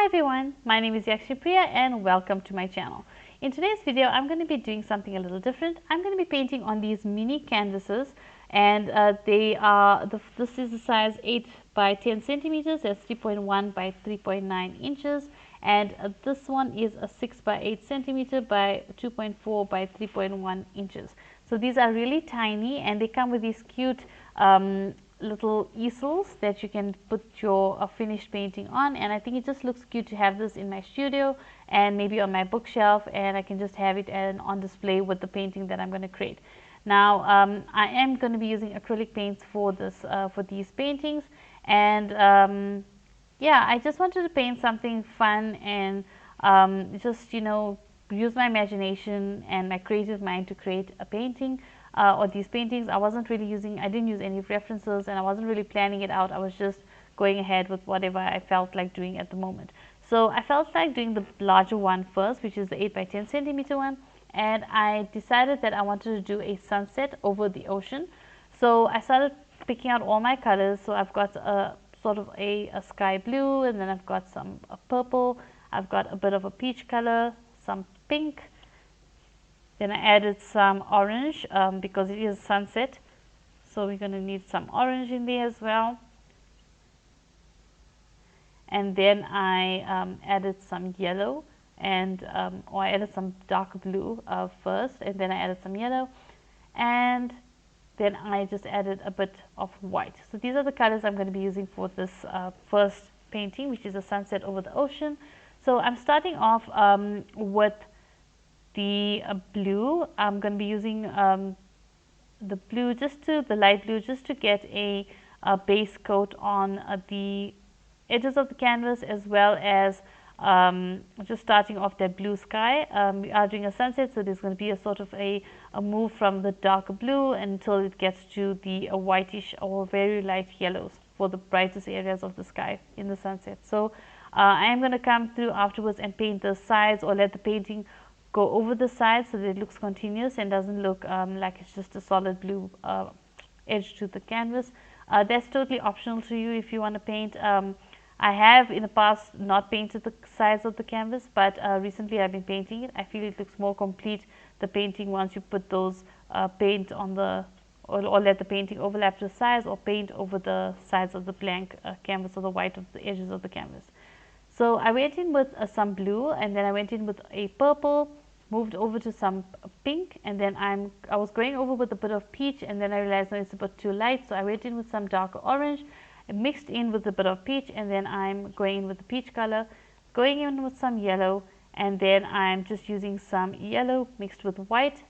everyone, my name is Yakshipriya and welcome to my channel. In today's video, I'm going to be doing something a little different. I'm going to be painting on these mini canvases, and this is the size 8 by 10 centimeters, that's 3.1 by 3.9 inches, and this one is a 6 by 8 centimeter by 2.4 by 3.1 inches. So these are really tiny, and they come with these cute little easels that you can put your finished painting on, and I think it just looks cute to have this in my studio and maybe on my bookshelf, and I can just have it on display with the painting that I'm going to create. Now I am going to be using acrylic paints for these paintings, and yeah, I just wanted to paint something fun and just use my imagination and my creative mind to create a painting or these paintings. I didn't use any references, and I wasn't really planning it out. I was just going ahead with whatever I felt like doing at the moment. So I felt like doing the larger one first, which is the 8 by 10 centimeter one, and I decided that I wanted to do a sunset over the ocean. So I started picking out all my colors. So I've got a sort of a sky blue, and then I've got some purple, I've got a bit of a peach color, some pink, then I added some orange because it is sunset, so we're going to need some orange in there as well. And then I added some yellow, and or I added some dark blue first, and then I added some yellow, and then I just added a bit of white. So these are the colors I'm going to be using for this first painting, which is a sunset over the ocean. So I'm starting off with the blue. I'm going to be using the blue, the light blue, just to get a base coat on the edges of the canvas, as well as just starting off that blue sky. We are doing a sunset, so there's going to be a sort of a move from the darker blue until it gets to the whitish or very light yellows for the brightest areas of the sky in the sunset. So I am going to come through afterwards and paint the sides, or let the painting go over the sides so that it looks continuous and doesn't look like it's just a solid blue edge to the canvas. That's totally optional to you if you want to paint. I have in the past not painted the sides of the canvas, but recently I've been painting it. I feel it looks more complete, the painting, once you put those paint on the or let the painting overlap to the sides, or paint over the sides of the blank canvas, or the white of the edges of the canvas. So I went in with some blue, and then I went in with a purple, moved over to some pink, and then I was going over with a bit of peach, and then I realized, no, it's a bit too light, so I went in with some darker orange, mixed in with a bit of peach, and then I'm going in with the peach color, going in with some yellow, and then I'm just using some yellow mixed with white,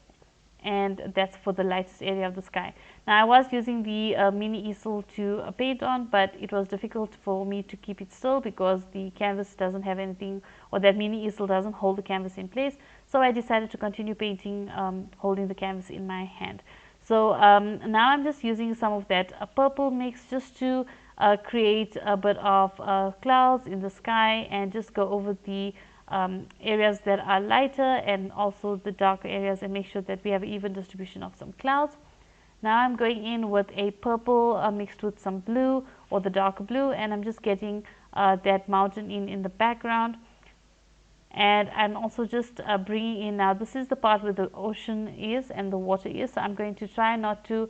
and that's for the lightest area of the sky. Now I was using the mini easel to paint on, but it was difficult for me to keep it still because the canvas doesn't have anything, or that mini easel doesn't hold the canvas in place. So I decided to continue painting holding the canvas in my hand. So now I'm just using some of that purple mix just to create a bit of clouds in the sky, and just go over the areas that are lighter and also the darker areas, and make sure that we have an even distribution of some clouds. Now I'm going in with a purple mixed with some blue, or the darker blue, and I'm just getting that mountain in the background. And I'm also just bringing in, now this is the part where the ocean is and the water is, so I'm going to try not to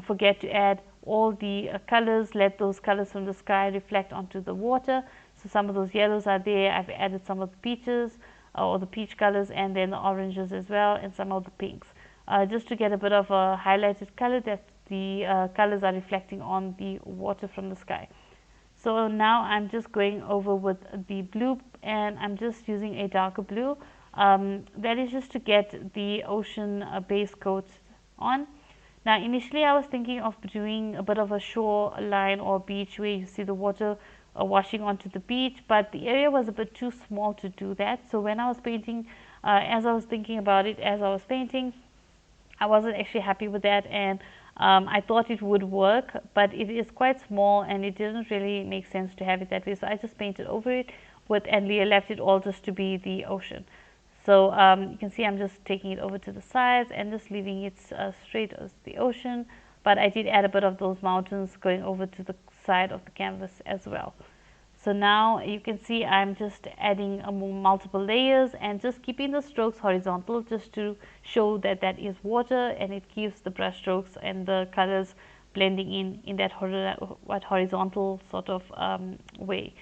forget to add all the colors, let those colors from the sky reflect onto the water. So some of those yellows are there. I've added some of the peaches or the peach colors, and then the oranges as well, and some of the pinks, just to get a bit of a highlighted color that the colors are reflecting on the water from the sky. So now I'm just going over with the blue, and I'm just using a darker blue. That is just to get the ocean base coat on. Now initially I was thinking of doing a bit of a shoreline or beach where you see the water washing onto the beach, but the area was a bit too small to do that. So when I was painting, as I was thinking about it as I was painting, I wasn't actually happy with that, and I thought it would work, but it is quite small and it didn't really make sense to have it that way. So I just painted over it and left it all just to be the ocean. So you can see I'm just taking it over to the sides and just leaving it straight as the ocean, but I did add a bit of those mountains going over to the side of the canvas as well. So now you can see I'm just adding multiple layers and just keeping the strokes horizontal, just to show that that is water, and it keeps the brush strokes and the colors blending in that horizontal sort of way.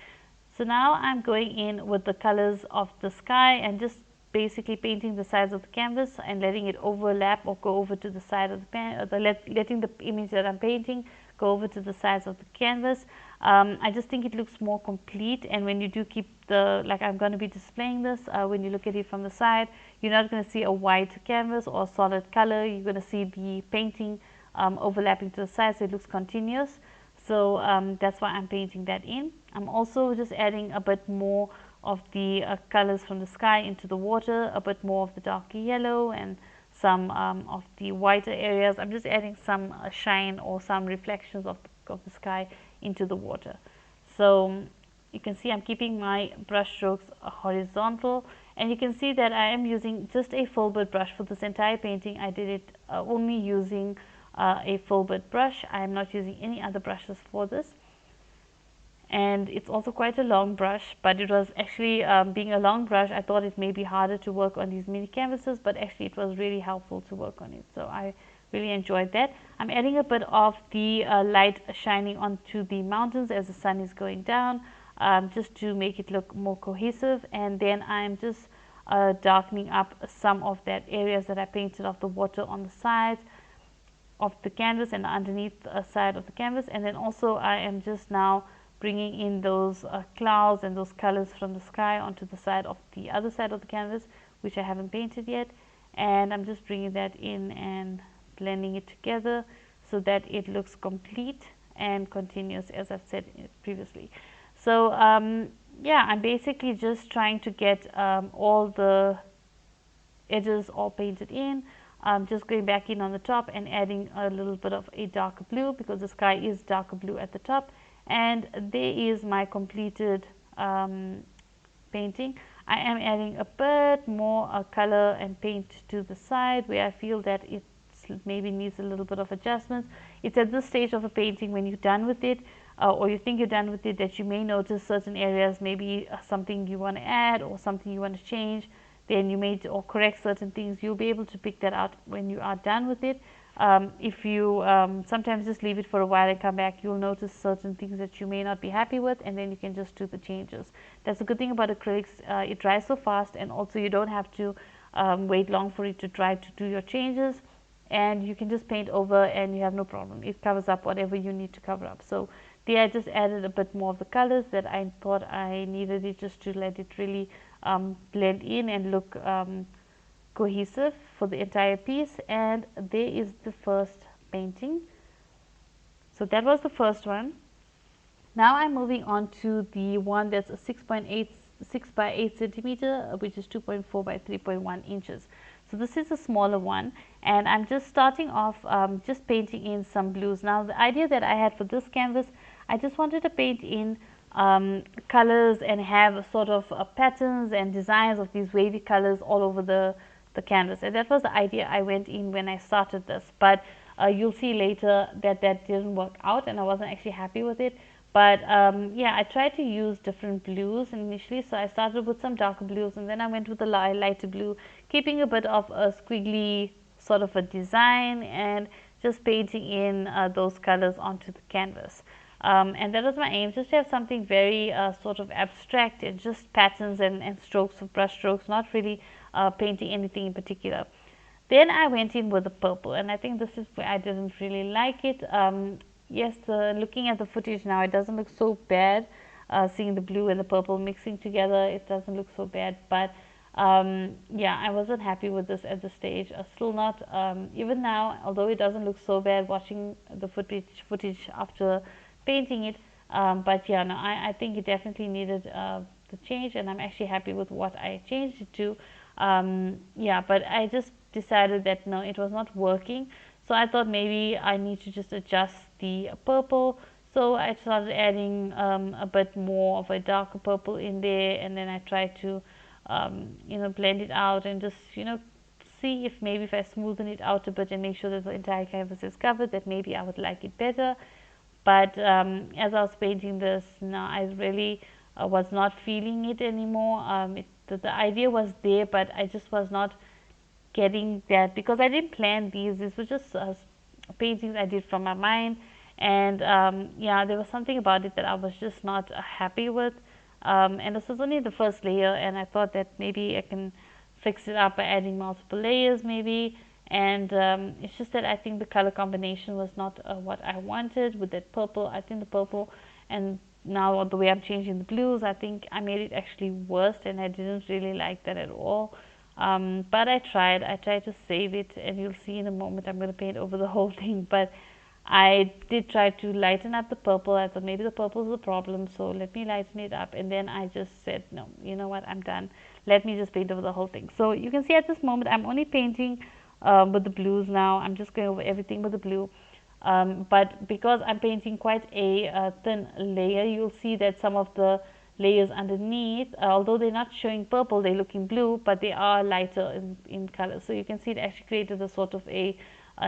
So now I'm going in with the colors of the sky and just basically painting the sides of the canvas and letting it overlap or go over to the side of the letting the image that I'm painting go over to the sides of the canvas. I just think it looks more complete, and when you do keep the, like I'm going to be displaying this, when you look at it from the side, you're not going to see a white canvas or solid color. You're going to see the painting overlapping to the side, so it looks continuous. So that's why I'm painting that in. I'm also just adding a bit more of the colors from the sky into the water, a bit more of the darker yellow and some of the whiter areas. I'm just adding some shine or some reflections of the sky into the water. So you can see I'm keeping my brush strokes horizontal, and you can see that I am using just a Filbert brush for this entire painting. I did it only using a Filbert brush. I am not using any other brushes for this, and it's also quite a long brush, but it was actually being a long brush, I thought it may be harder to work on these mini canvases, but actually it was really helpful to work on it. So I really enjoyed that. I'm adding a bit of the light shining onto the mountains as the sun is going down, just to make it look more cohesive, and then I'm just darkening up some of that areas that I painted of the water on the sides of the canvas and underneath the side of the canvas. And then also I am just now bringing in those clouds and those colors from the sky onto the side of the other side of the canvas, which I haven't painted yet, and I'm just bringing that in and blending it together so that it looks complete and continuous, as I've said previously. So yeah, I'm basically just trying to get all the edges all painted in. Just going back in on the top and adding a little bit of a darker blue, because the sky is darker blue at the top. And there is my completed painting. I am adding a bit more color and paint to the side where I feel that it maybe needs a little bit of adjustments. It's at this stage of a painting, when you're done with it, or you think you're done with it, that you may notice certain areas, maybe something you want to add or something you want to change. Then you may, or correct certain things. You'll be able to pick that out when you are done with it. If you sometimes just leave it for a while and come back, you'll notice certain things that you may not be happy with, and then you can just do the changes. That's a good thing about acrylics. It dries so fast, and also you don't have to wait long for it to dry to do your changes, and you can just paint over and you have no problem. It covers up whatever you need to cover up. So there I just added a bit more of the colors that I thought I needed, it just to let it really blend in and look cohesive for the entire piece. And there is the first painting. So that was the first one. Now I'm moving on to the one that's a 6 by 8 centimeter, which is 2.4 by 3.1 inches. So this is a smaller one, and I'm just starting off just painting in some blues. Now the idea that I had for this canvas, I just wanted to paint in colors and have sort of patterns and designs of these wavy colors all over the canvas, and that was the idea I went in when I started this. But you'll see later that that didn't work out, and I wasn't actually happy with it. But yeah, I tried to use different blues initially. So I started with some darker blues, and then I went with a lighter blue, keeping a bit of a squiggly sort of a design and just painting in those colors onto the canvas. And that was my aim, just to have something very sort of abstract and just patterns and strokes of brush strokes, not really painting anything in particular. Then I went in with the purple, and I think this is where I didn't really like it. Yes, looking at the footage now, it doesn't look so bad. Seeing the blue and the purple mixing together, it doesn't look so bad. But yeah, I wasn't happy with this at the stage. Still not, even now, although it doesn't look so bad watching the footage after painting it. But yeah, no, I think it definitely needed the change, and I'm actually happy with what I changed it to. Yeah, but I just decided that no, it was not working. So I thought maybe I need to just adjust the purple. So I started adding a bit more of a darker purple in there, and then I tried to you know, blend it out and just, you know, see if maybe if I smoothen it out a bit and make sure that the entire canvas is covered, that maybe I would like it better. But as I was painting this, now I really was not feeling it anymore. The idea was there, but I just was not getting that, because I didn't plan these. These were just paintings I did from my mind, and yeah, there was something about it that I was just not happy with. And this was only the first layer, and I thought that maybe I can fix it up by adding multiple layers, maybe. And it's just that I think the color combination was not what I wanted with that purple. I think the purple, and now the way I'm changing the blues, I think I made it actually worse, and I didn't really like that at all. But I tried to save it, and you'll see in a moment I'm going to paint over the whole thing. But I did try to lighten up the purple. I thought maybe the purple is the problem, so let me lighten it up. And then I just said, no, you know what, I'm done. Let me just paint over the whole thing. So you can see at this moment I'm only painting with the blues now. I'm just going over everything with the blue. But because I'm painting quite a thin layer, you'll see that some of the layers underneath, although they're not showing purple, they're looking blue, but they are lighter in color. So you can see it actually created a sort of a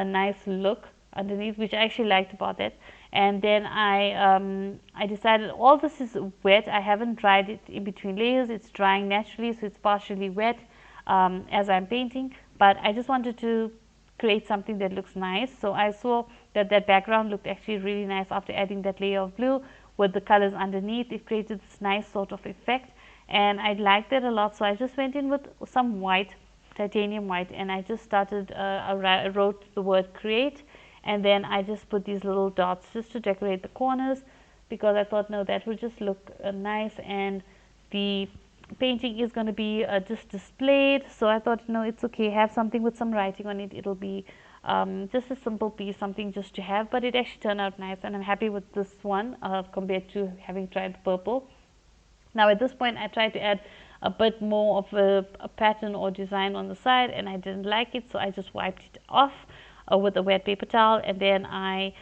nice look underneath, which I actually liked about it. And then I decided all this is wet. I haven't dried it in between layers. It's drying naturally, so it's partially wet as I'm painting. But I just wanted to create something that looks nice. So I saw that that background looked actually really nice after adding that layer of blue with the colors underneath. It created this nice sort of effect, and I liked it a lot. So I just went in with some white, titanium white, and I just started, I wrote the word create, and then I just put these little dots just to decorate the corners, because I thought, no, that would just look nice, and the painting is going to be just displayed. So I thought, no, it's okay, have something with some writing on it. It'll be just a simple piece, something just to have. But it actually turned out nice, and I'm happy with this one compared to having tried the purple. Now at this point I tried to add a bit more of a pattern or design on the side, and I didn't like it, so I just wiped it off with a wet paper towel, and then I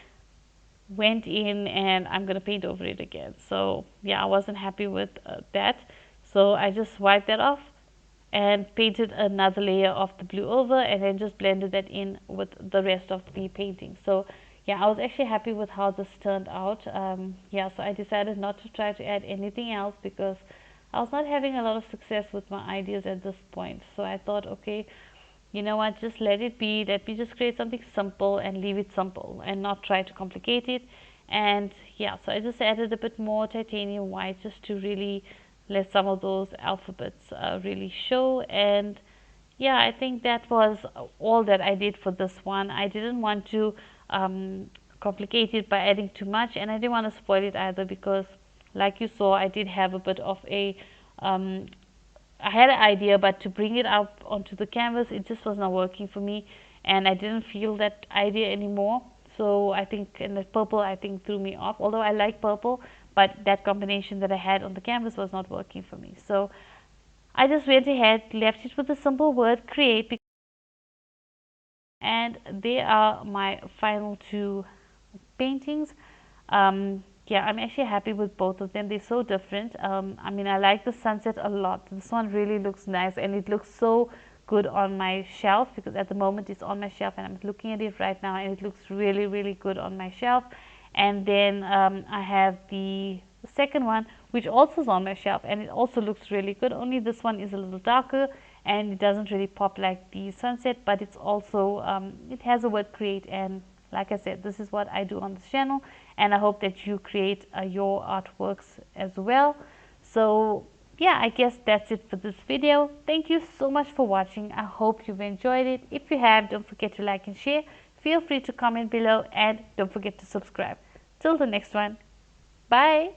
went in and I'm going to paint over it again. So yeah, I wasn't happy with that, so I just wiped that off and painted another layer of the blue over, and then just blended that in with the rest of the painting. So yeah, I was actually happy with how this turned out. Yeah, so I decided not to try to add anything else, because I was not having a lot of success with my ideas at this point. So I thought, okay, you know what, just let it be. Let me just create something simple and leave it simple and not try to complicate it. And yeah, so I just added a bit more titanium white just to really let some of those alphabets really show. And yeah, I think that was all that I did for this one. I didn't want to complicate it by adding too much, and I didn't want to spoil it either, because like you saw, I did have a bit of a I had an idea, but to bring it up onto the canvas, it just was not working for me, and I didn't feel that idea anymore. So I think, and the purple I think threw me off, although I like purple, but that combination that I had on the canvas was not working for me. So I just went ahead, left it with the simple word create, and they are my final two paintings. Yeah, I'm actually happy with both of them. They're so different. I mean, I like the sunset a lot. This one really looks nice, and it looks so good on my shelf, because at the moment it's on my shelf and I'm looking at it right now, and it looks really, really good on my shelf. And then I have the second one, which also is on my shelf, and it also looks really good, only this one is a little darker and it doesn't really pop like the sunset, but it's also it has a word create, and like I said, this is what I do on this channel, and I hope that you create your artworks as well. So yeah, I guess that's it for this video. Thank you so much for watching. I hope you've enjoyed it. If you have, don't forget to like and share. Feel free to comment below, and don't forget to subscribe. Till the next one, bye.